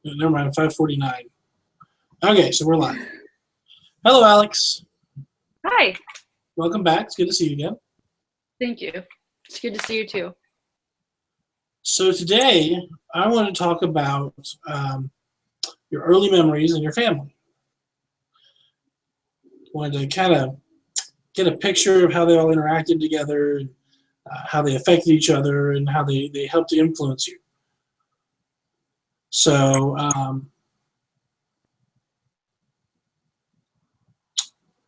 Never mind, 5:49. Okay, so we're live. Hello, Alex. Hi. Welcome back. It's good to see you again. Thank you. It's good to see you too. So today, I want to talk about your early memories and your family. Wanted to kind of get a picture of how they all interacted together, and how they affected each other, and how they helped to influence you. So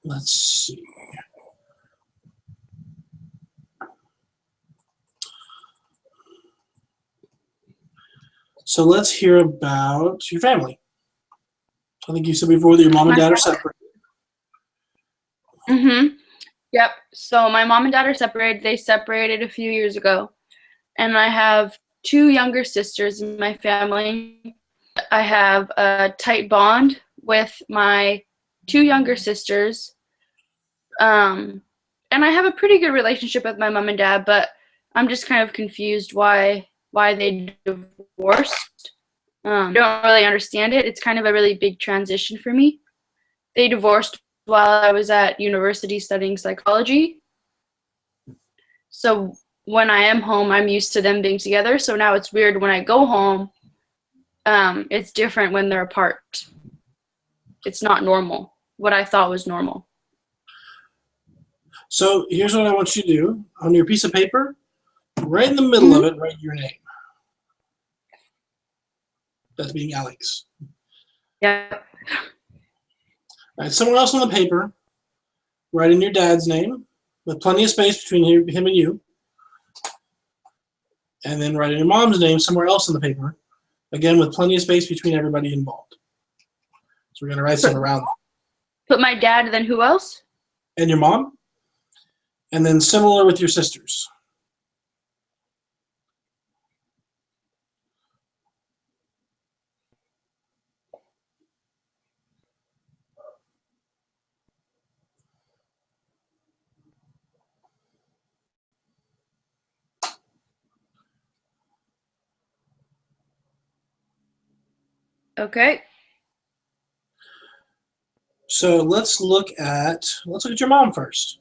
let's see. So let's hear about your family. I think you said before that your mom and dad are separate. Mm-hmm. Yep. So my mom and dad are separated. They separated a few years ago. And I have two younger sisters in my family. I have a tight bond with my two younger sisters. And I have a pretty good relationship with my mom and dad, but I'm just kind of confused why they divorced. Don't really understand it. It's kind of a really big transition for me. They divorced while I was at university studying psychology. So when I am home, I'm used to them being together. So now it's weird when I go home. It's different when they're apart. It's not normal. What I thought was normal. So here's what I want you to do. On your piece of paper, right in the middle of it, write your name. That's being Alex. Yeah. All right, somewhere else on the paper, write in your dad's name with plenty of space between him and you. And then write in your mom's name somewhere else on the paper, again with plenty of space between everybody involved. So we're going to write some around. Put my dad, then who else? And your mom. And then similar with your sisters. Okay. So let's look at your mom first.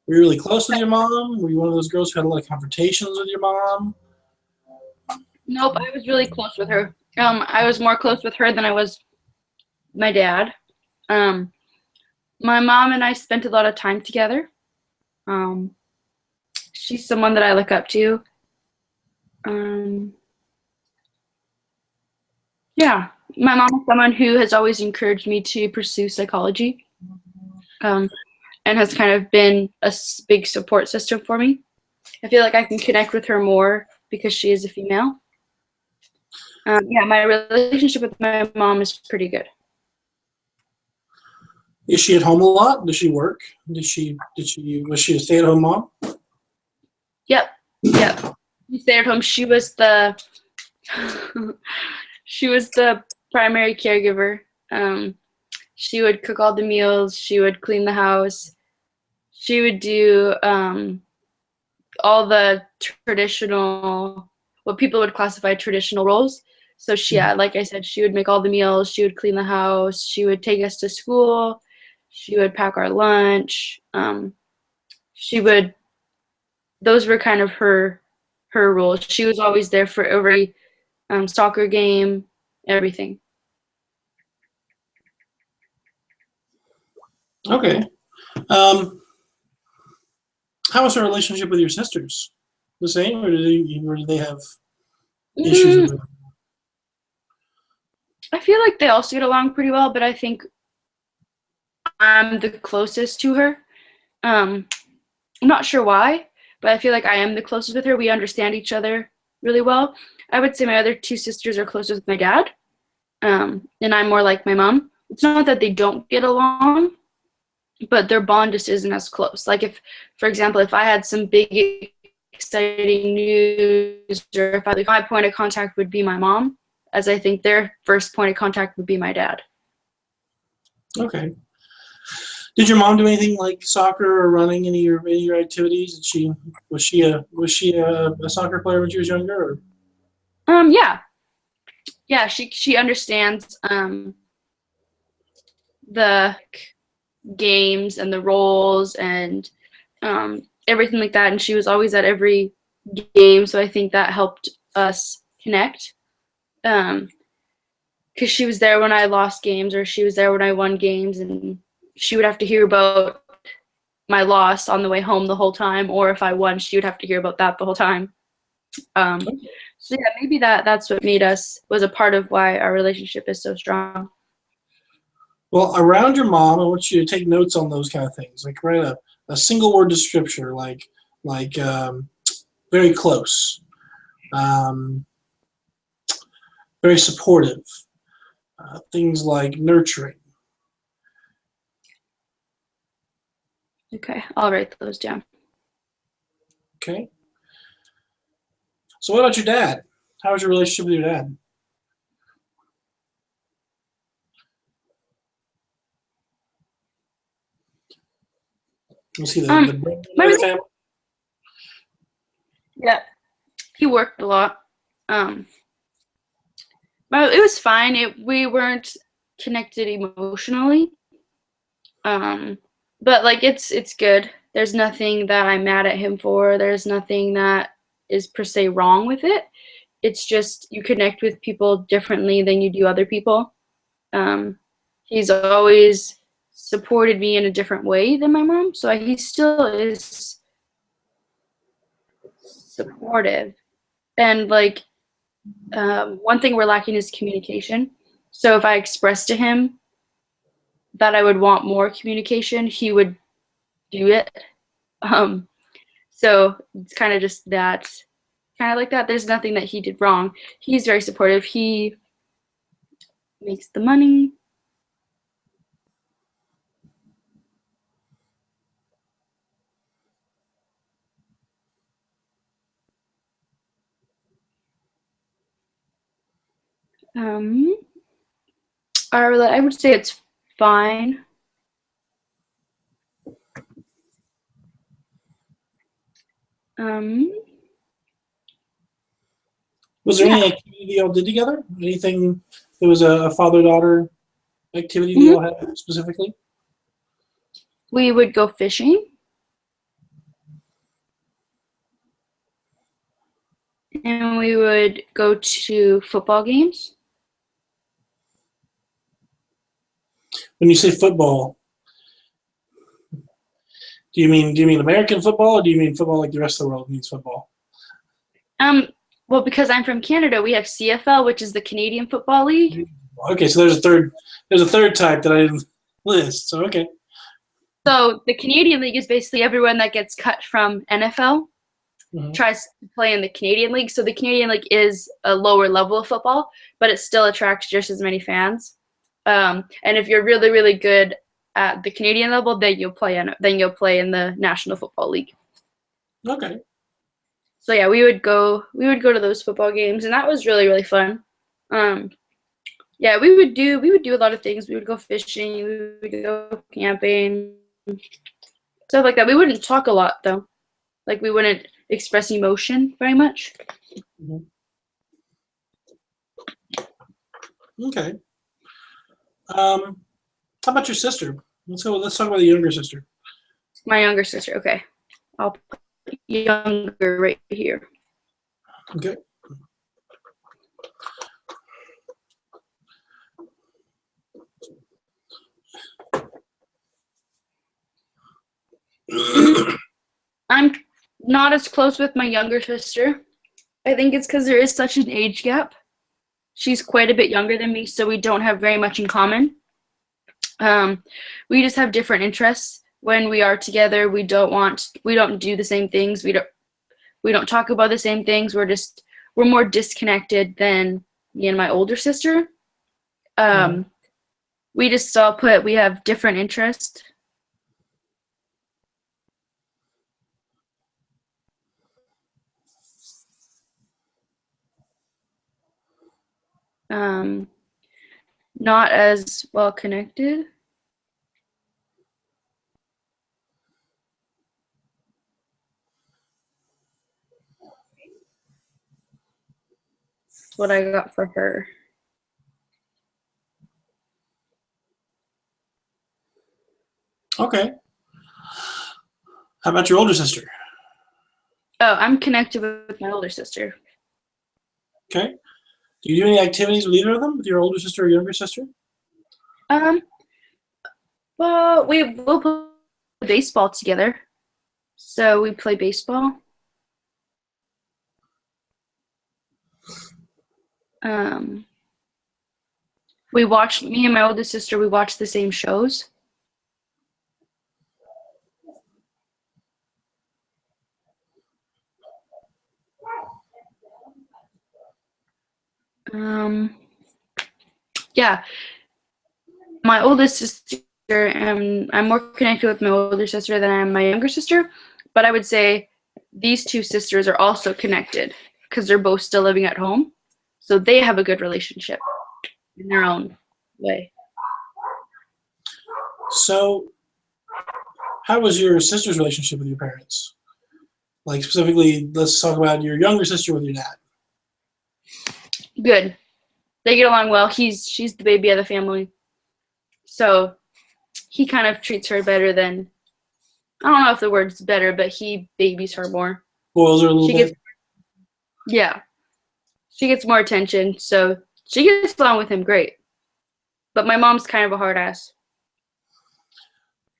Were you really close with your mom? Were you one of those girls who had a lot of confrontations with your mom? Nope, I was really close with her. I was more close with her than I was my dad. My mom and I spent a lot of time together. She's someone that I look up to. Yeah, my mom is someone who has always encouraged me to pursue psychology, and has kind of been a big support system for me. I feel like I can connect with her more because she is a female. Yeah, my relationship with my mom is pretty good. Is she at home a lot? Does she work? Was she a stay-at-home mom? Yep. She stayed at home. She was the she was the primary caregiver. She would cook all the meals. She would clean the house. She would do all the traditional, what people would classify traditional roles. So yeah, like I said, she would make all the meals. She would clean the house. She would take us to school. She would pack our lunch. Those were kind of her roles. She was always there for every soccer game, everything. Okay. How was her relationship with your sisters? The same, or did they have issues with her? I feel like they also get along pretty well, but I think I'm the closest to her. I'm not sure why, but I feel like I am the closest with her. We understand each other really well. I would say my other two sisters are closest with my dad, and I'm more like my mom. It's not that they don't get along, but their bond just isn't as close. Like if, for example, if I had some big exciting news, or if my point of contact would be my mom, as I think their first point of contact would be my dad. Okay. Did your mom do anything like soccer or running, any of your activities? Was she a soccer player when she was younger? Or? Yeah. yeah, she understands the games and the roles and everything like that. And she was always at every game, so I think that helped us connect. Because she was there when I lost games, or she was there when I won games, and she would have to hear about my loss on the way home the whole time, or if I won, she would have to hear about that the whole time. So yeah, maybe that's what made us, was a part of why our relationship is so strong. Well, around your mom, I want you to take notes on those kind of things. Like write a single word description, like very close, um, very supportive, things like nurturing. Okay, I'll write those down. Okay. So what about your dad? How was your relationship with your dad? Was he the breadwinner of the family? Yeah, he worked a lot. But it was fine. We weren't connected emotionally. But like it's good. There's nothing that I'm mad at him for. There's nothing that is per se wrong with it. It's just you connect with people differently than you do other people. He's always supported me in a different way than my mom, so he still is supportive. And like one thing we're lacking is communication. So if I express to him that I would want more communication, he would do it. Um, so it's kind of just that, kind of like that. There's nothing that he did wrong. He's very supportive. He makes the money. Um, I would say it's fine. Um, Was there yeah. any activity y'all did together? Anything that was a father-daughter activity that Mhm. y'all had specifically? We would go fishing, and we would go to football games. When you say football, do you mean American football, or do you mean football like the rest of the world means football? Um, well, because I'm from Canada, we have CFL, which is the Canadian Football League. Okay, so there's a third type that I didn't list. So okay. So the Canadian League is basically everyone that gets cut from NFL Mhm. tries to play in the Canadian League. So the Canadian League is a lower level of football, but it still attracts just as many fans. And if you're really, really good at the Canadian level, then you'll play in the National Football League. Okay. So yeah, we would go to those football games, and that was really, really fun. Um, yeah, we would do a lot of things. We would go fishing, we would go camping, stuff like that. We wouldn't talk a lot though. Like we wouldn't express emotion very much. Mhm. Okay. How about your sister? Let's go. Let's talk about the younger sister. My younger sister. Okay, I'll put younger right here. Okay. I'm not as close with my younger sister. I think it's because there is such an age gap. She's quite a bit younger than me, so we don't have very much in common. We just have different interests. When we are together, we don't do the same things. We don't talk about the same things. We're more disconnected than me and my older sister. Mhm. We just all put we have different interests. Um, Not as well connected. What I got for her. Okay. How about your older sister? Oh, I'm connected with my older sister. Okay. Do you do any activities with either of them, with your older sister or younger sister? Um, well, will play baseball together. So we play baseball. Um, me and my oldest sister, we watch the same shows. Um, yeah, my oldest sister, and I'm more connected with my older sister than I am my younger sister. But I would say these two sisters are also connected because they're both still living at home. So they have a good relationship in their own way. So, how was your sister's relationship with your parents? Like specifically, let's talk about your younger sister with your dad. Good. They get along well. She's the baby of the family. So he kind of treats her better than, I don't know if the word's better, but he babies her more. Spoils her a little She bit. gets, yeah, she gets more attention. So she gets along with him great. But my mom's kind of a hard ass.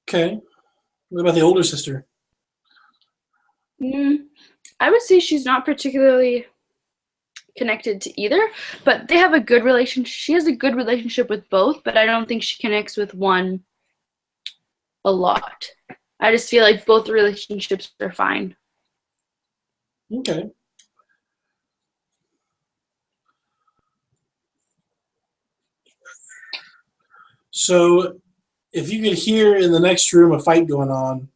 Okay. What about the older sister? I would say she's not particularly connected to either, but they have a good relationship. She has a good relationship with both, but I don't think she connects with one a lot. I just feel like both relationships are fine. Okay. So, if you could hear in the next room a fight going on,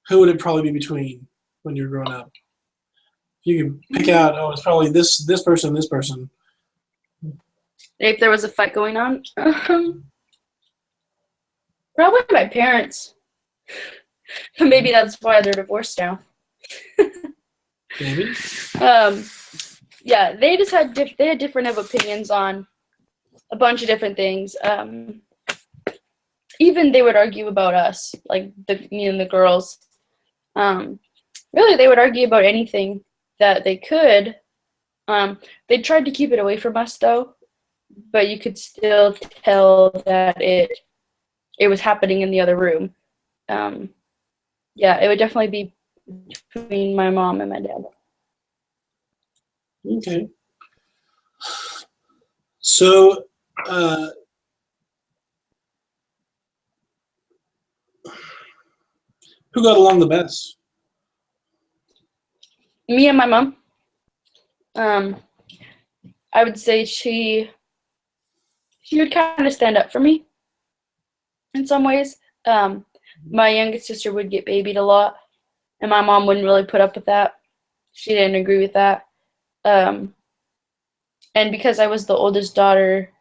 who would it probably be between when you're growing up? You could pick out, oh, it's probably this person, this person. If there was a fight going on, probably my parents. Maybe that's why they're divorced now. Maybe. Yeah, they just had they had different of opinions on a bunch of different things. Even they would argue about us, like me and the girls. Really, they would argue about anything that they could. They tried to keep it away from us, though, but you could still tell that it was happening in the other room. Yeah, it would definitely be between my mom and my dad. Okay. So, who got along the best? Me and my mom. I would say she would kind of stand up for me in some ways. My youngest sister would get babied a lot, and my mom wouldn't really put up with that. She didn't agree with that. And because I was the oldest daughter,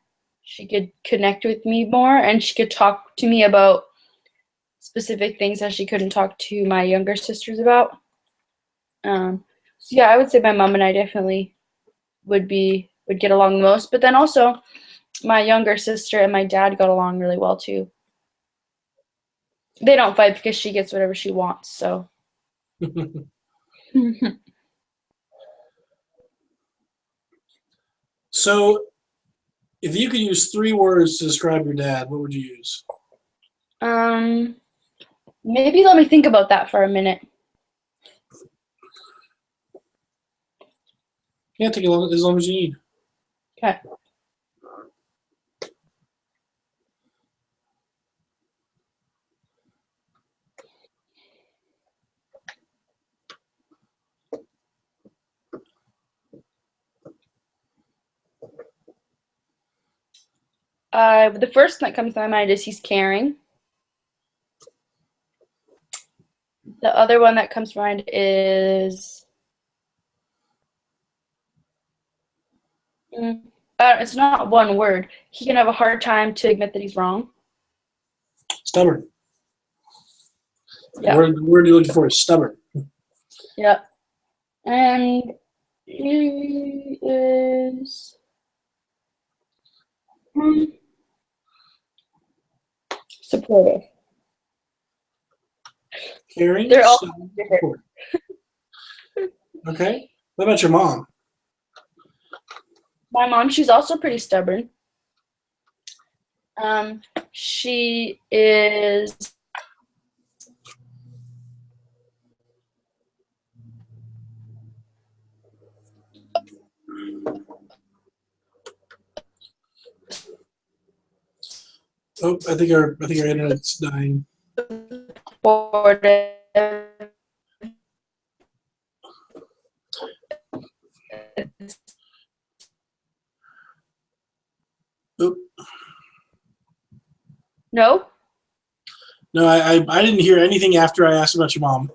she could connect with me more, and she could talk to me about specific things that she couldn't talk to my younger sisters about. So yeah, I would say my mom and I definitely would get along the most. But then also, my younger sister and my dad got along really well too. They don't fight because she gets whatever she wants. So. So, if you could use 3 words to describe your dad, what would you use? Maybe let me think about that for a minute. Yeah, take as long as you need. Okay. The first one that comes to my mind is he's caring. The other one that comes to mind is it's not one word. He can have a hard time to admit that he's wrong. Stubborn. Yeah. The word you're looking for is stubborn. Yeah. And he is supportive. Caring. They're all stubborn, different. supportive. Okay. What about your mom? My mom, she's also pretty stubborn. She is Oh, I think our internet's dying. supportive. Oop. No? No, I didn't hear anything after I asked about your mom.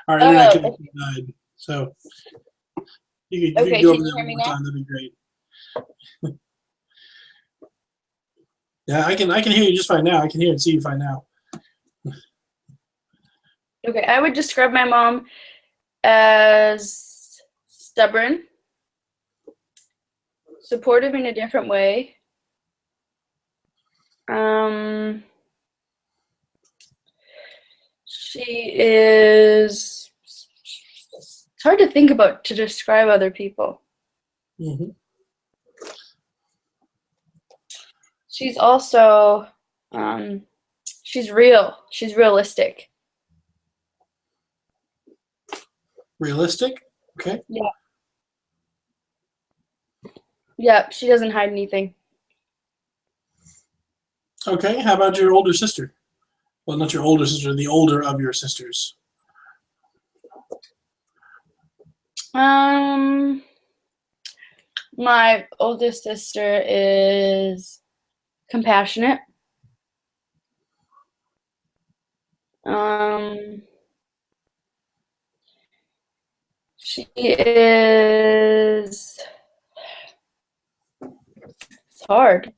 Our internet Oh, connection died. So if you okay. could go Can over you that hear one me more now? time, that'd be great. Yeah, I can hear you just fine now. I can hear and see you fine now. Okay, I would describe my mom as stubborn, supportive in a different way. She is. It's hard to think about to describe other people. Hmm. She's also, she's real. She's realistic. Realistic? Okay. Yeah. Yeah, she doesn't hide anything. Okay. How about your older sister? Well, not your older sister, the older of your sisters. My oldest sister is compassionate. She is. It's hard.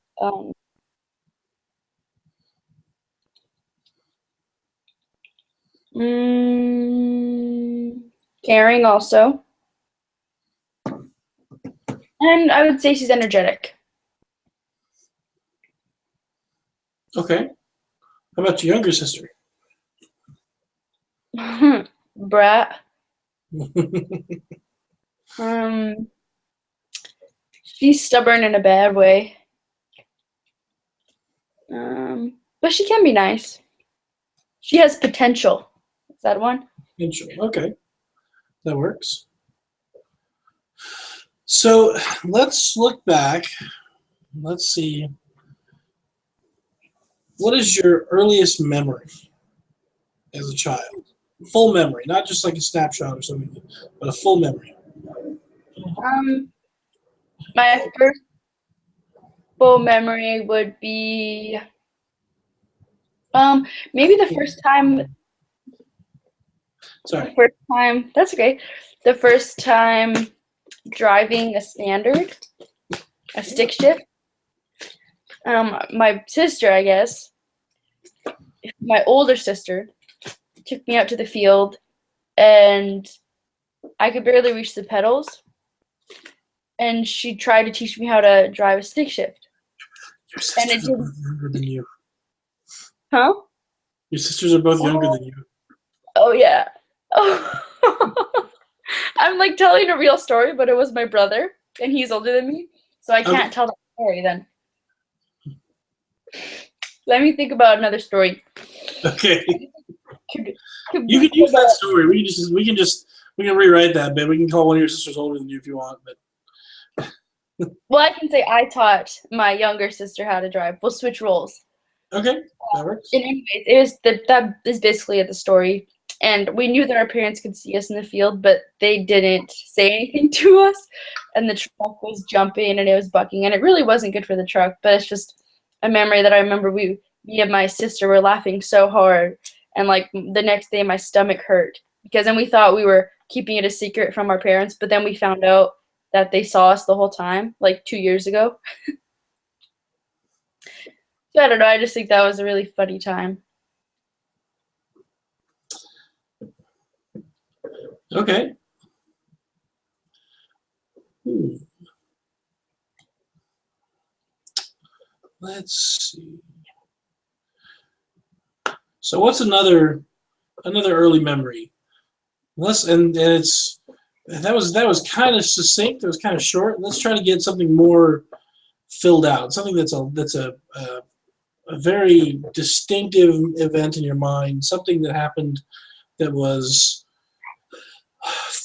Caring also. And I would say she's energetic. Okay. How about your younger sister? Brat. She's stubborn in a bad way. But she can be nice. She has potential. Is that one? Okay. That works. So let's look back. Let's see. What is your earliest memory as a child? Full memory, not just like a snapshot or something, but a full memory. My first full memory would be maybe the first time. Sorry. The first time. That's okay. The first time driving a standard, a stick shift. My sister, I guess, my older sister, took me out to the field, and I could barely reach the pedals. And she tried to teach me how to drive a stick shift. Your sisters are both younger than you. Huh? Your sisters are both younger than you. Oh yeah. Oh. I'm like telling a real story, but it was my brother, and he's older than me, so I can't tell that story then. Let me think about another story. Okay. You can use that story. We can rewrite that bit. We can call one of your sisters older than you if you want, but Well, I can say I taught my younger sister how to drive. We'll switch roles. okay, that works. And anyways, that is basically the story. And we knew that our parents could see us in the field, but they didn't say anything to us. And the truck was jumping and it was bucking, and it really wasn't good for the truck. But it's just a memory that I remember. Me and my sister were laughing so hard, and like the next day, my stomach hurt because then we thought we were keeping it a secret from our parents, but then we found out that they saw us the whole time, like 2 years ago. So I don't know. I just think that was a really funny time. Okay. Let's see. So what's another another early memory. And that was kind of succinct. It was kind of short. Let's try to get something more filled out. Something that's a very distinctive event in your mind. Something that happened that was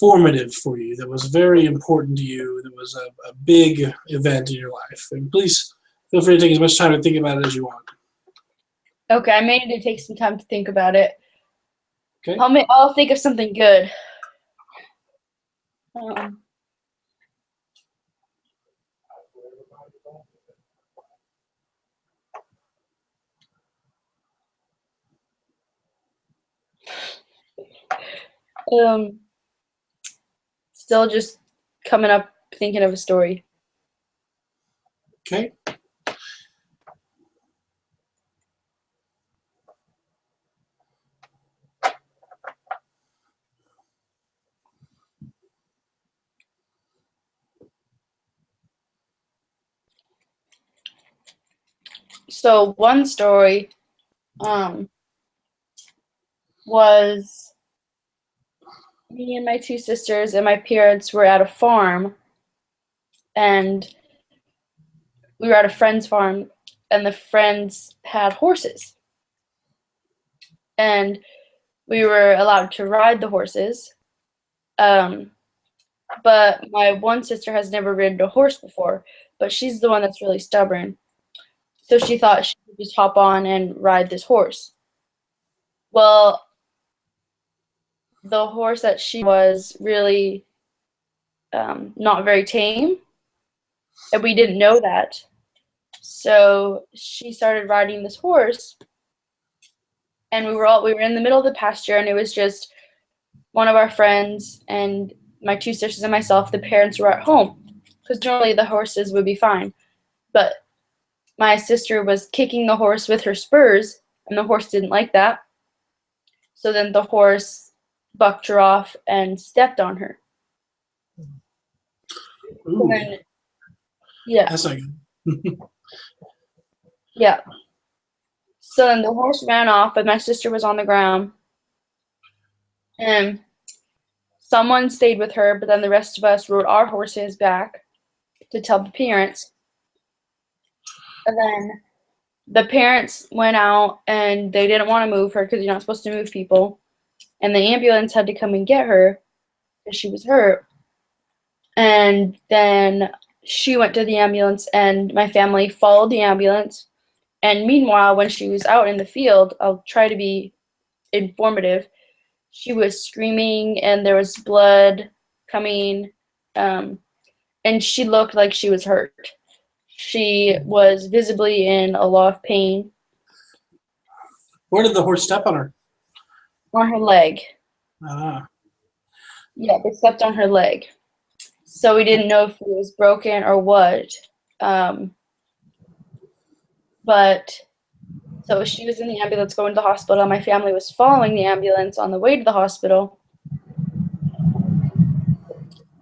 formative for you. That was very important to you. That was a big event in your life. And please feel free to take as much time to think about it as you want. Okay, I may need to take some time to think about it. Okay. I'll think of something good. Um, still just coming up, thinking of a story. Okay. So one story was me and my two sisters and my parents were at a farm, and we were at a friend's farm, and the friends had horses. And we were allowed to ride the horses. But my one sister has never ridden a horse before, but she's the one that's really stubborn. So she thought she could just hop on and ride this horse. Well, the horse that she was really not very tame, and we didn't know that. So she started riding this horse, and we were in the middle of the pasture, and it was just one of our friends and my two sisters and myself. The parents were at home because normally the horses would be fine, but my sister was kicking the horse with her spurs, and the horse didn't like that. So then the horse bucked her off and stepped on her. Ooh, And, yeah. that's not good. Yeah. So then the horse ran off, but my sister was on the ground. And someone stayed with her, but then the rest of us rode our horses back to tell the parents. And then the parents went out, and they didn't want to move her because you're not supposed to move people. And the ambulance had to come and get her because she was hurt. And then she went to the ambulance, and my family followed the ambulance. And meanwhile, when she was out in the field, I'll try to be informative, she was screaming, and there was blood coming, and she looked like she was hurt. She was visibly in a lot of pain. Where did the horse step on her? On her leg. Ah. Yeah, they stepped on her leg. So we didn't know if it was broken or what. But so she was in the ambulance going to the hospital. My family was following the ambulance on the way to the hospital.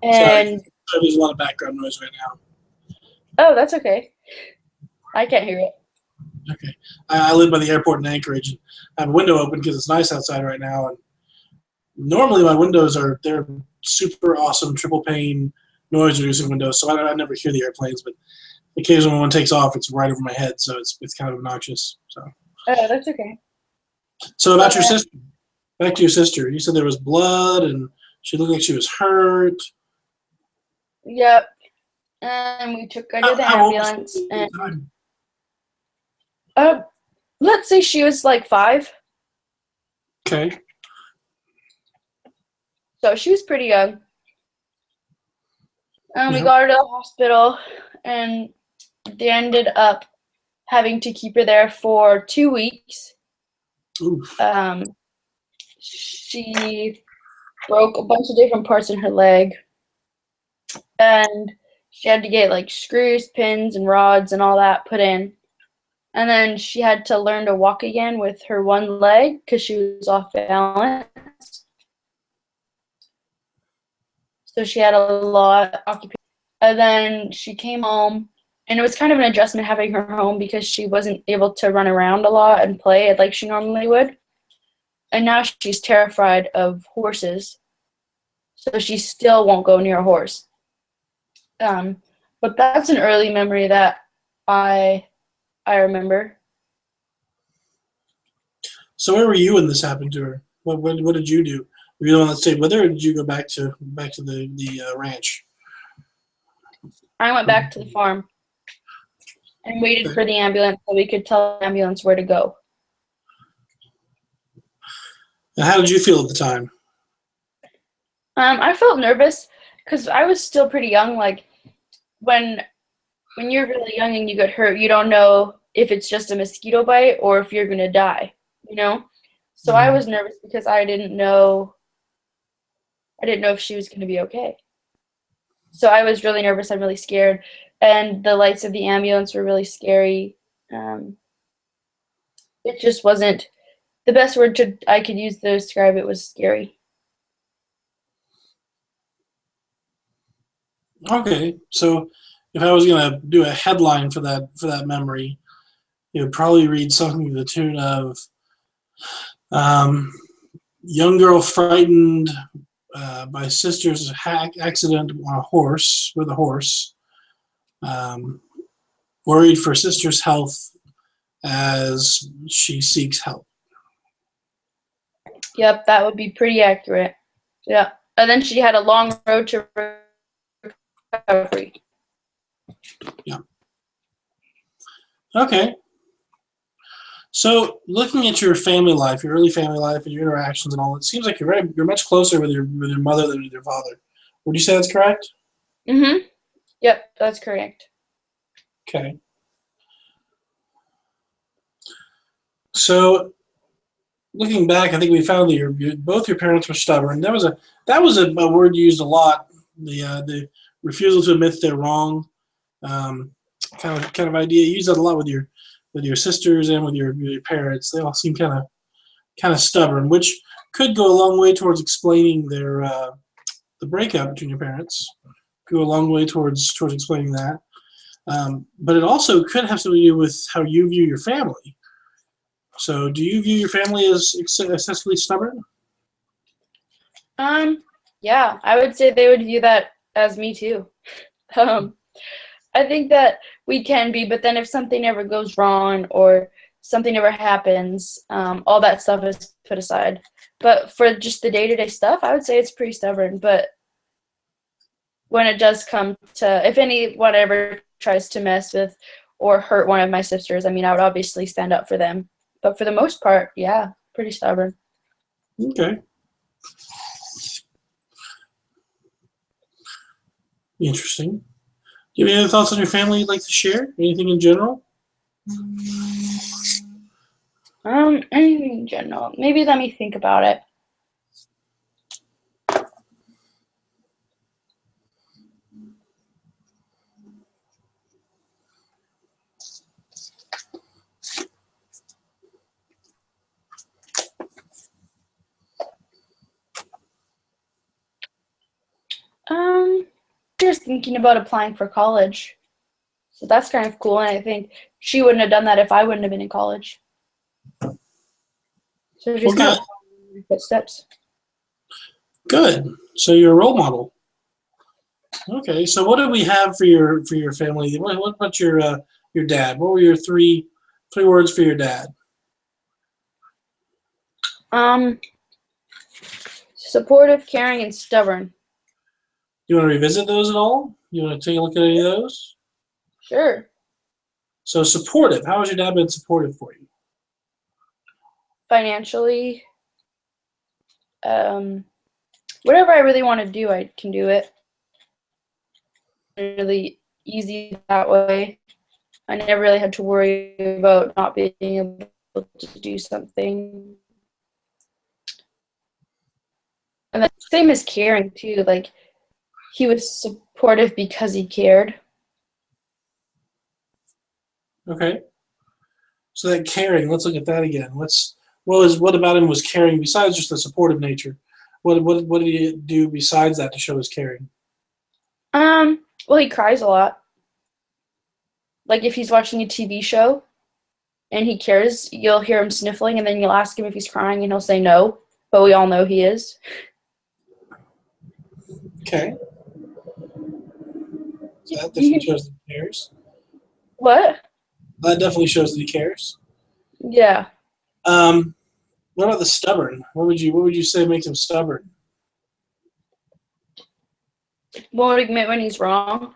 And sorry, there's a lot of background noise right now. Oh, that's okay. I can't hear it. Okay. I live by the airport in Anchorage. I have a window open because it's nice outside right now. And normally my windows they're super awesome triple pane noise reducing windows, so I never hear the airplanes. But occasionally when one takes off, it's right over my head, so it's kind of obnoxious. So. Oh, that's okay. So about your sister. Back to your sister. You said there was blood, and she looked like she was hurt. Yep. And we took her to the ambulance. And let's say she was like 5. Okay. So she was pretty young. And we got her to the hospital, and they ended up having to keep her there for 2 weeks. Oof. She broke a bunch of different parts in her leg, and she had to get like screws, pins, and rods and all that put in. And then she had to learn to walk again with her one leg because she was off balance. So she had a lot of occupation. And then she came home, and it was kind of an adjustment having her home because she wasn't able to run around a lot and play like she normally would. and now she's terrified of horses, so she still won't go near a horse. But that's an early memory that I remember. So where were you when this happened to her? What did you do? Were you the one that stayed with her, or did you go back to the ranch? I went back to the farm and waited for the ambulance so we could tell the ambulance where to go. And how did you feel at the time? I felt nervous because I was still pretty young. Like when you're really young and you get hurt, you don't know if it's just a mosquito bite or if you're gonna die, you know? So I was nervous because I didn't know if she was gonna be okay. So I was really nervous and really scared, and the lights of the ambulance were really scary. It just wasn't the best word I could use to describe it was scary. Okay, so if I was gonna do a headline for that memory, it would probably read something to the tune of young girl frightened by sister's accident on a horse with a horse, worried for sister's health as she seeks help. Yep, that would be pretty accurate. Yeah, and then she had a long road to recovery. Yeah. Okay. So, looking at your family life, your early family life, and your interactions and all, it seems like you're much closer with your mother than with your father. Would you say that's correct? Mm-hmm. Yep, that's correct. Okay. So, looking back, I think we found that both your parents were stubborn. That was a word used a lot. The refusal to admit they're wrong, kind of idea. You use that a lot with your sisters and with your parents. They all seem kind of stubborn, which could go a long way towards explaining the breakup between your parents. Go a long way towards explaining that. But it also could have something to do with how you view your family. So, do you view your family as excessively stubborn? Yeah, I would say they would view that as me too. I think that we can be, but then if something ever goes wrong or something ever happens, all that stuff is put aside. But for just the day-to-day stuff, I would say it's pretty stubborn. But when it does come to, if anyone ever tries to mess with or hurt one of my sisters, I mean, I would obviously stand up for them. But for the most part, yeah, pretty stubborn. Okay. Interesting. Do you have any other thoughts on your family you'd like to share? Anything in general? Anything in general. Maybe let me think about it. Just thinking about applying for college. So that's kind of cool, and I think she wouldn't have done that if I wouldn't have been in college. So just kind of following footsteps. Good. So you're a role model. Okay. So what do we have for your family? What about your dad? What were your three words for your dad? Supportive, caring, and stubborn. You want to revisit those at all? You want to take a look at any of those? Sure. So supportive. How has your dad been supportive for you? Financially. Whatever I really want to do, I can do it. Really easy that way. I never really had to worry about not being able to do something. And the same as caring too. Like he was supportive because he cared. Okay. So that caring. Let's look at that again. What about him was caring besides just the supportive nature? What did he do besides that to show his caring? Well, he cries a lot. Like if he's watching a TV show, and he cares, you'll hear him sniffling, and then you'll ask him if he's crying, and he'll say no, but we all know he is. Okay. So that definitely shows that he cares. What? That definitely shows that he cares. Yeah. What about the stubborn? What would you say makes him stubborn? Won't admit when he's wrong.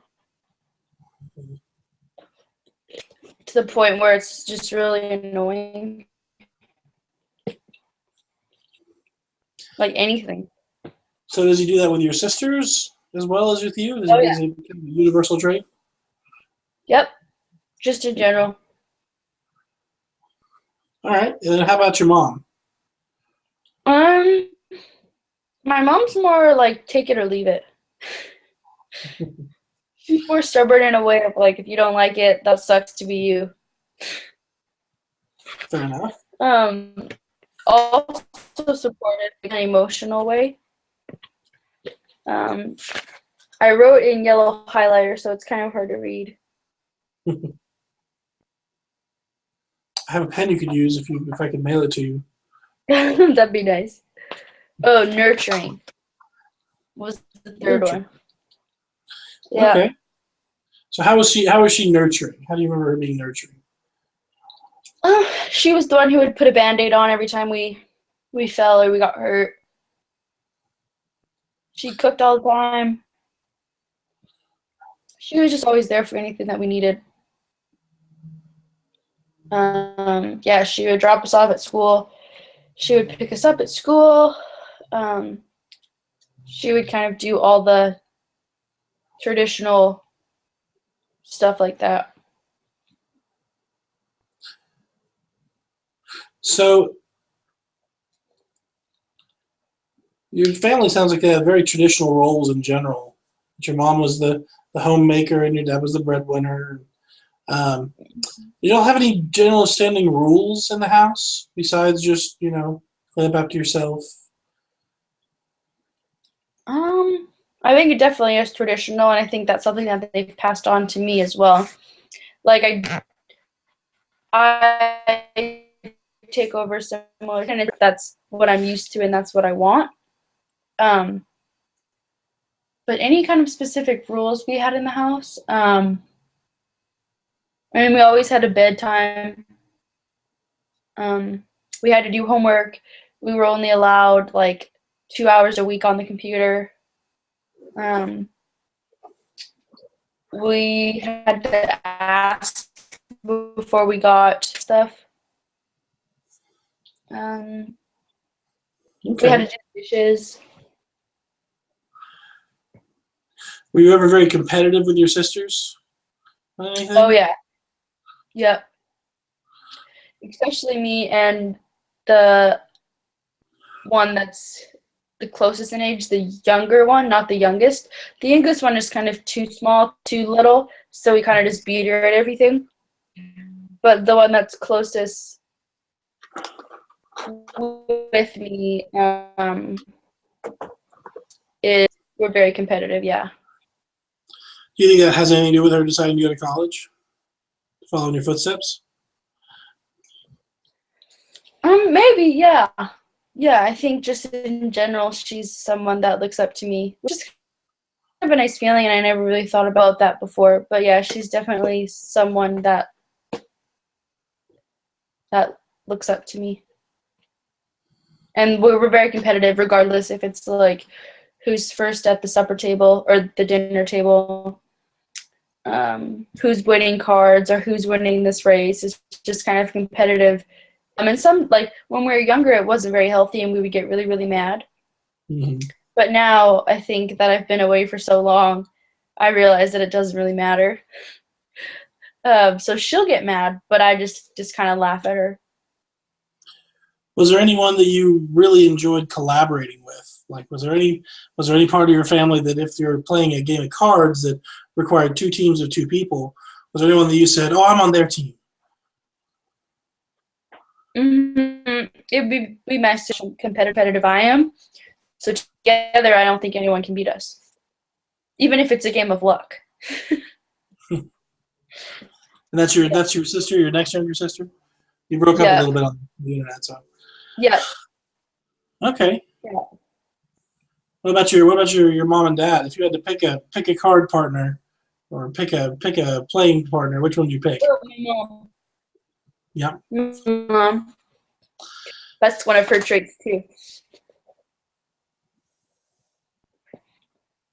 To the point where it's just really annoying. Like anything. So does he do that with your sisters as well as with you? Is Oh, is it a universal trait? Yep. Just in general. All right. And then how about your mom? My mom's more like take it or leave it. She's more stubborn in a way of like, if you don't like it, that sucks to be you. Fair enough. Also supported in an emotional way. I wrote in yellow highlighter, so it's kind of hard to read. I have a pen you could use if I could mail it to you. That'd be nice. Oh, nurturing was the third one. Yeah. Okay. So how was she nurturing? How do you remember her being nurturing? She was the one who would put a Band-Aid on every time we fell or we got hurt. She cooked all the time. She was just always there for anything that we needed. Yeah, she would drop us off at school. She would pick us up at school. She would kind of do all the traditional stuff like that. So your family sounds like they have very traditional roles in general. Your mom was the homemaker and your dad was the breadwinner. You don't have any general standing rules in the house besides just, clean up after yourself? I think it definitely is traditional, and I think that's something that they've passed on to me as well. Like I take over similar, and that's what I'm used to, and that's what I want. But any kind of specific rules we had in the house, I mean, we always had a bedtime. We had to do homework. We were only allowed like 2 hours a week on the computer. We had to ask before we got stuff. We had to do dishes. Were you ever very competitive with your sisters on anything? Oh, yeah. Yep. Especially me and the one that's the closest in age, the younger one, not the youngest. The youngest one is kind of too small, too little, so we kind of just beat her at everything. But the one that's closest with me we're very competitive, yeah. Do you think that has anything to do with her deciding to go to college? Following your footsteps? Maybe, yeah. Yeah, I think just in general, she's someone that looks up to me, which is kind of a nice feeling, and I never really thought about that before. But yeah, she's definitely someone that looks up to me. And we're very competitive, regardless if it's like who's first at the supper table or the dinner table, who's winning cards or who's winning this race. It's just kind of competitive. And some, like, when we were younger, it wasn't very healthy and we would get really, really mad. Mm-hmm. But now I think that I've been away for so long, I realize that it doesn't really matter. So she'll get mad, but I just kind of laugh at her. Was there anyone that you really enjoyed collaborating with? Like, was there any part of your family that if you're playing a game of cards that required two teams of two people, was there anyone that you said, "Oh, I'm on their team"? It'd be my competitive I am. So together, I don't think anyone can beat us, even if it's a game of luck. And that's your sister, your next younger sister? You broke up a Yep. little bit on the internet, so Yep. okay. Yeah. What about your mom and dad? If you had to pick a card partner or pick a playing partner, which one do you pick? Oh, my mom. Yeah. Mom. That's one of her traits too.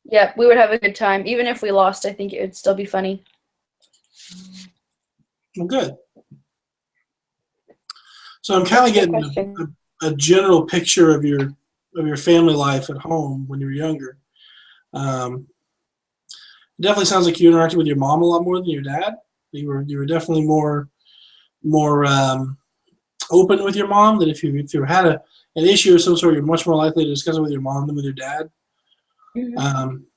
Yeah, we would have a good time. Even if we lost, I think it would still be funny. Well, good. So I'm kind That's of a good getting question. a general picture of your family life at home when you were younger. It definitely sounds like you interacted with your mom a lot more than your dad. You were definitely more open with your mom. That if you had an issue of some sort, you're much more likely to discuss it with your mom than with your dad. Mhm. Um,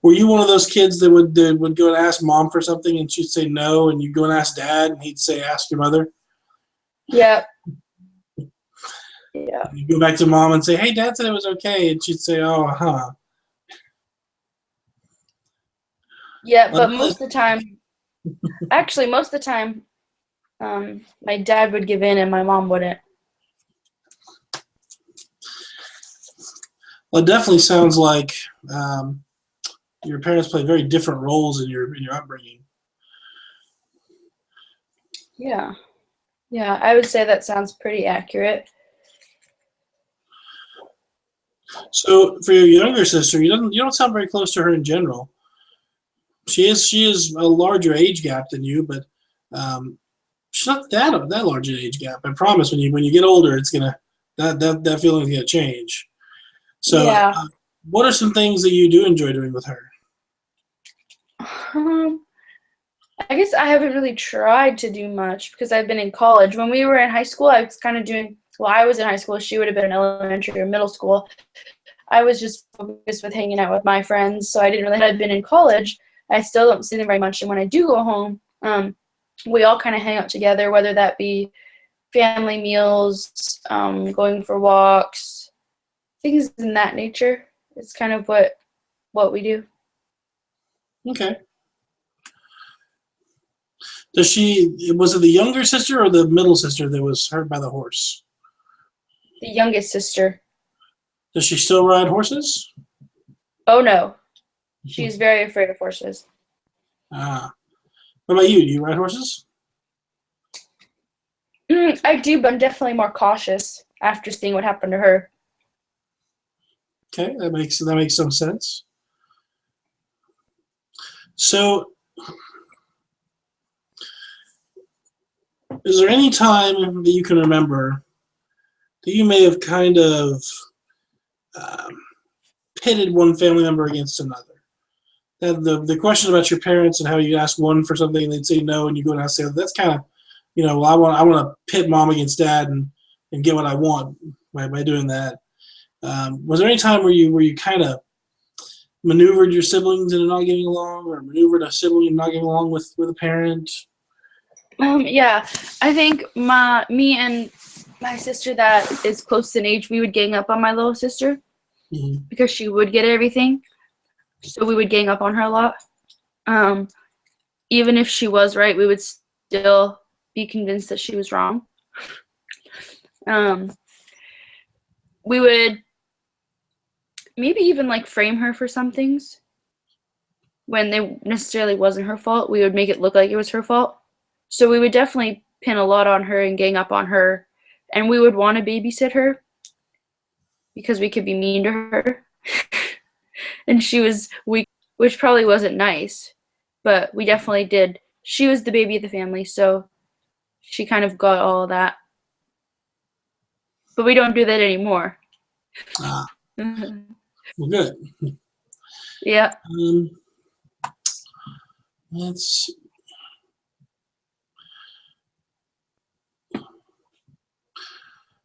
were you one of those kids that would go and ask mom for something and she'd say no, and you go and ask dad and he'd say ask your mother? Yeah. Yeah. You go back to mom and say, "Hey, dad said it was okay," and she'd say, "Oh, huh." Yeah, Well, but most of the time, actually, most of the time, my dad would give in and my mom wouldn't. it definitely sounds like um, your parents played very different roles in your upbringing. Yeah. Yeah, I would say that sounds pretty accurate. So for your younger sister, you don't sound very close to her in general. She is a larger age gap than you, but she's not that large an age gap. I promise. When you get older, it's gonna that feeling's gonna change. So, Yeah. what are some things that you do enjoy doing with her? Um, I guess I haven't really tried to do much because I've been in college. When we were in high school, I was kind of doing, well, I was in high school. She would have been in elementary or middle school. I was just focused with hanging out with my friends, so I didn't really. I've been in college. I still don't see them very much, and when I do go home, we all kind of hang out together, whether that be family meals, going for walks, things in that nature. It's kind of what we do. Okay. Was it the younger sister or the middle sister that was hurt by the horse? The youngest sister. Does she still ride horses? Oh no, she's very afraid of horses. Ah. What about you? Do you ride horses? I do, but I'm definitely more cautious after seeing what happened to her. Okay, that makes some sense. So, is there any time that you can remember that you may have kind of um, pitted one family member against another? That the question about your parents and how you ask one for something and they'd say no, and you go and ask the other. That's kind of, well, I want to pit mom against dad and get what I want by doing that. Was there any time where you kind of maneuvered your siblings into not getting along, or maneuvered a sibling into not getting along with a parent? Yeah, I think me and my sister that is close in age, we would gang up on my little sister Mm-hmm. because she would get everything. So we would gang up on her a lot. Um, Even if she was right, we would still be convinced that she was wrong. Um, we would maybe even like frame her for some things when they necessarily wasn't her fault. We would make it look like it was her fault. So we would definitely pin a lot on her and gang up on her, and we would want to babysit her because we could be mean to her. And she was weak, which probably wasn't nice, but we definitely did. She was the baby of the family, so she kind of got all of that. But we don't do that anymore. Ah, well, good. Yeah. Um, let's.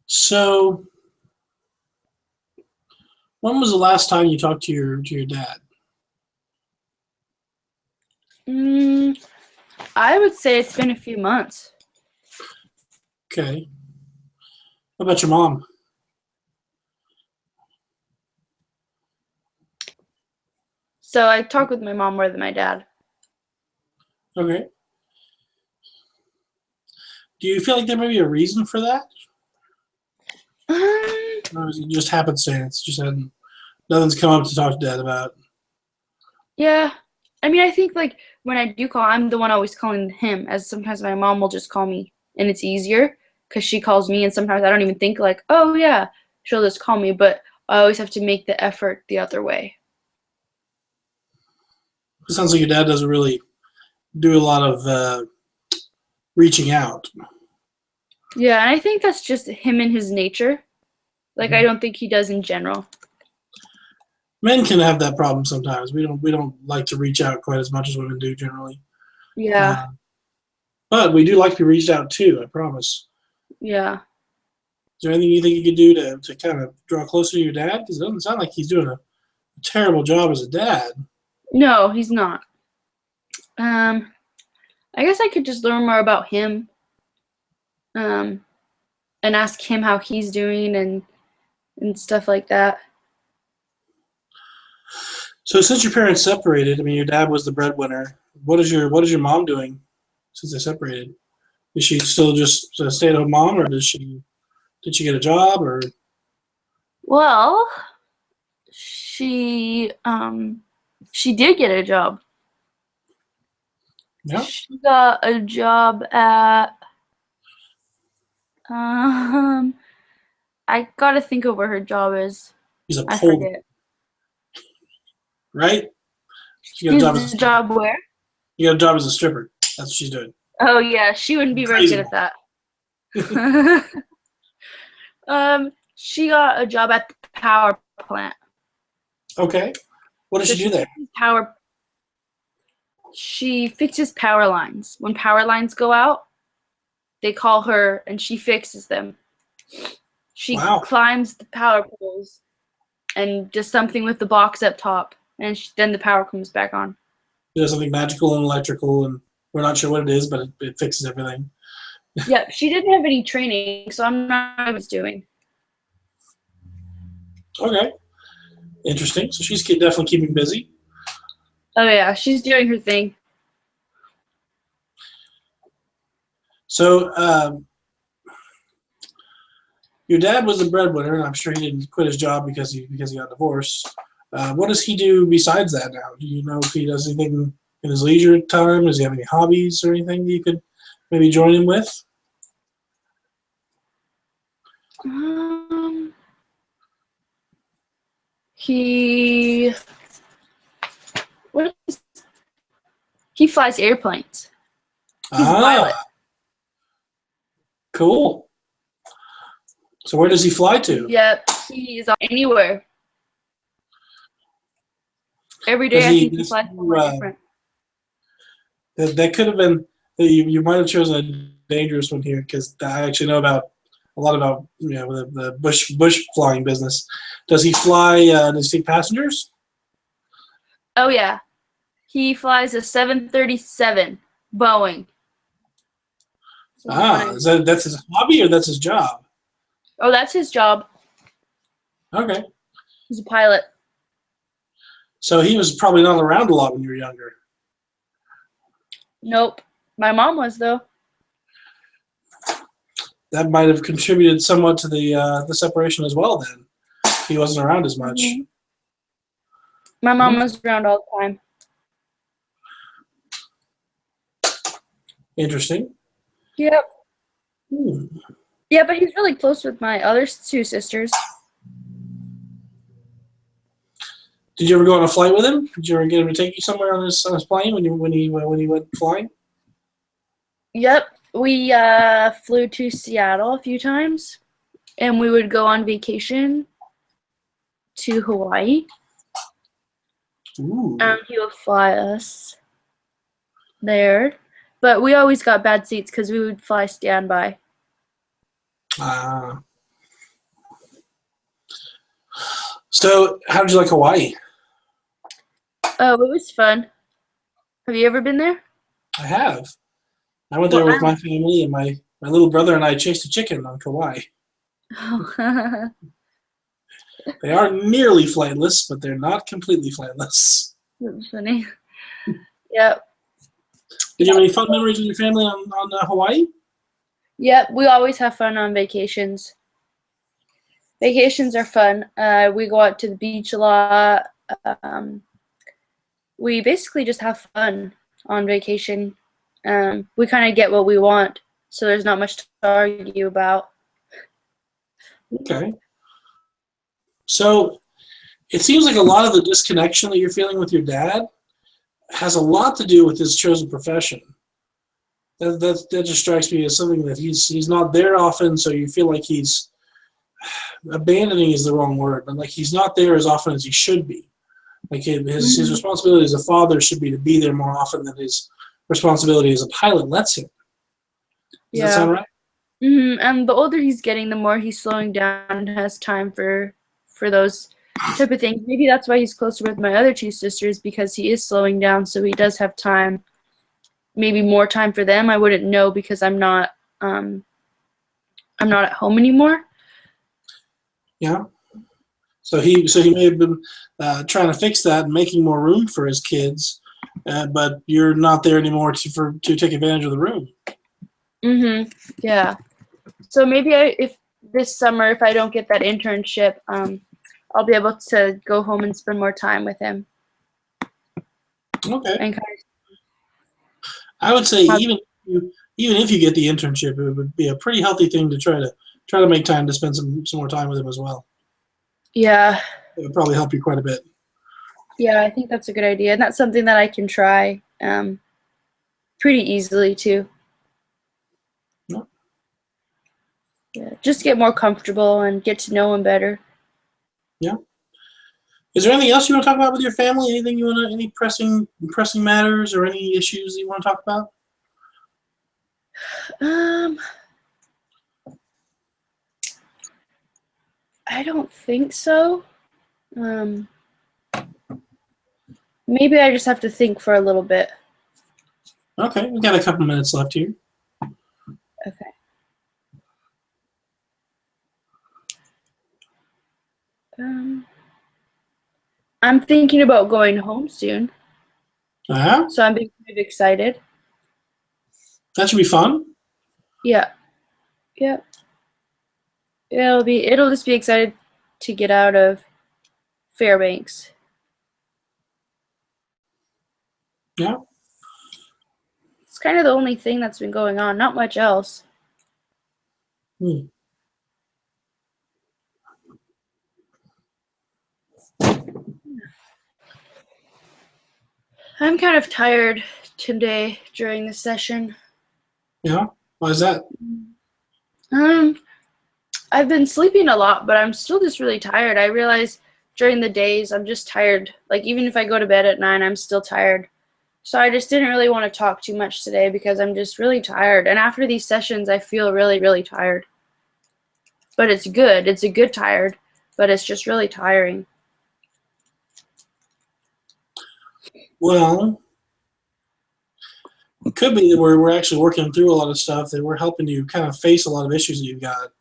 So, when was the last time you talked to your dad? Mm, I would say it's been a few months. Okay. What about your mom? So I talk with my mom more than my dad. Okay. Do you feel like there may be a reason for that? Um, Or is it just happenstance? Just hadn't, nothing's come up to talk to Dad about. yeah. I mean, I think like when I do call, I'm the one always calling him, as sometimes my mom will just call me, and it's easier because she calls me, and sometimes I don't even think like, oh yeah, she'll just call me, but I always have to make the effort the other way. It sounds like your dad doesn't really do a lot of reaching out. Yeah, and I think that's just him and his nature. Like I Mhm. don't think he does in general. Men can have that problem sometimes. We don't like to reach out quite as much as women do generally. Yeah, Uh, but we do like to be reached out to. I promise. yeah. Is there anything you think you could do to kind of draw closer to your dad? Because it doesn't sound like he's doing a terrible job as a dad. No, he's not. Um, I guess I could just learn more about him. Um, and ask him how he's doing and stuff like that. So since your parents separated, I mean, your dad was the breadwinner. What is your mom doing since they separated? Is she still just a stay-at-home mom, or did she get a job, or Well, she did get a job. yeah? She got a job at um I gotta think of where her job is. He's a I pole, forget. right? She got a She's job as a the stripper. job where? You got a job as a stripper. That's what she's doing. Oh yeah, she wouldn't be very good Crazy. at that. She got a job at the power plant. Okay. What does So she do there? she fixes power lines. When power lines go out, they call her and she fixes them. She Wow. climbs the power poles and does something with the box up top, and then the power comes back on. She does something magical and electrical, and we're not sure what it is, but it fixes everything. Yep, she didn't have any training, so I'm not sure what she's doing. Okay. Interesting. So she's definitely keeping busy. Oh yeah, she's doing her thing. So your dad was the breadwinner, and I'm sure he didn't quit his job because he got divorced. What does he do besides that now? Do you know if he does anything in his leisure time? Does he have any hobbies or anything that you could maybe join him with? Um, he what is, he flies airplanes. He's a pilot. Cool. So where does he fly to? Yep, he's anywhere. Every day Does I he? think he Does flies he somewhere different. that could have been you might have chosen a dangerous one here because I actually know about a lot about the bush flying business. Does he fly? Does he take passengers? Oh yeah, he flies a 737 Boeing. That's his hobby or that's his job? Oh, that's his job. Okay, He's a pilot. so he was probably not around a lot when you were younger. Nope. My mom was though. That might have contributed somewhat to the separation as well. Then he wasn't around as much. Mhm. My mom was around all the time. Interesting. Yep. Hmm. Yeah, but he's really close with my other two sisters. Did you ever go on a flight with him? Did you ever get him to take you somewhere on his plane when he went flying? Yep. We flew to Seattle a few times, and we would go on vacation to Hawaii. Ooh. He would fly us there, but we always got bad seats because we would fly standby. So how did you like Hawaii? Oh, it was fun. Have you ever been there? I have. I went there with my family, and my little brother and I chased a chicken on Kauai. Oh. They are nearly flightless, but they're not completely flightless. That's funny. Yep. Did you have any fun memories with your family on Hawaii? Yep, we always have fun on vacations. Vacations are fun. We go out to the beach a lot. Um, we basically just have fun on vacation. We kind of get what we want, so there's not much to argue about. Okay. So it seems like a lot of the disconnection that you're feeling with your dad has a lot to do with his chosen profession. That just strikes me as something that he's not there often, so you feel like he's abandoning is the wrong word, but like he's not there as often as he should be. Like his responsibility as a father should be to be there more often than his responsibility as a pilot lets him. Does that sound right? And the older he's getting, the more he's slowing down and has time for those type of things. Maybe that's why he's closer with my other two sisters, because he is slowing down, so he does have time. Maybe more time for them. I wouldn't know because I'm not at home anymore. Yeah. So he may have been trying to fix that and making more room for his kids, but you're not there anymore to take advantage of the room. Yeah. So maybe if this summer, if I don't get that internship, I'll be able to go home and spend more time with him. Okay. And kind I would say even if you get the internship, it would be a pretty healthy thing to try to make time to spend some more time with him as well. Yeah. It would probably help you quite a bit. Yeah, I think that's a good idea, and that's something that I can try pretty easily too. Yeah, just get more comfortable and get to know him better. Yeah. Is there anything else you want to talk about with your family? Anything any pressing matters or any issues that you want to talk about? I don't think so. Maybe I just have to think for a little bit. Okay, we got a couple minutes left here. Okay. I'm thinking about going home soon. So I'm being kind of excited. That should be fun. Yeah. Yeah. It'll just be excited to get out of Fairbanks. Yeah. It's kind of the only thing that's been going on, not much else. I'm kind of tired today during the session. Yeah? Why is that? I've been sleeping a lot, but I'm still just really tired. I realize during the days I'm just tired. Like even if I go to bed at 9, I'm still tired. So I just didn't really want to talk too much today because I'm just really tired. And after these sessions, I feel really, really tired. But it's good. It's a good tired, but it's just really tiring. Well, it could be that we're actually working through a lot of stuff, that we're helping you kind of face a lot of issues that you've got.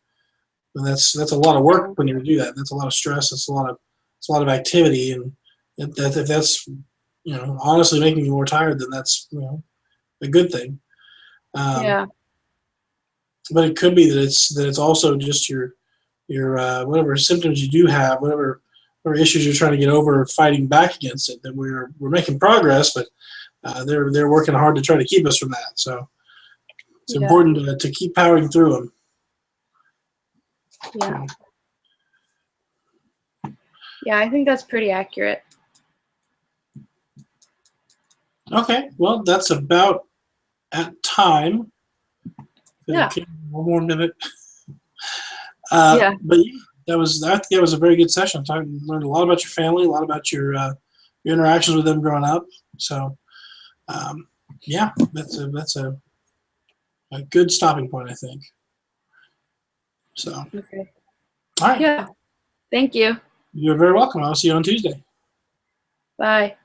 And that's a lot of work when you do that. That's a lot of stress. It's a lot of activity, and if that's honestly making you more tired, then that's a good thing. Yeah. But it could be that it's also just your whatever symptoms you do have, whatever issues you're trying to get over, fighting back against it. That we're making progress, but they're working hard to try to keep us from that. So it's important to keep powering through them. Yeah. Yeah, I think that's pretty accurate. Okay, well, that's about at time. Yeah. Okay, one more minute. Yeah. But I think that was a very good session. I learned a lot about your family, a lot about your interactions with them growing up. So, yeah, that's a good stopping point, I think. So, Okay. all right. Yeah. Thank you. You're very welcome. I'll see you on Tuesday. Bye.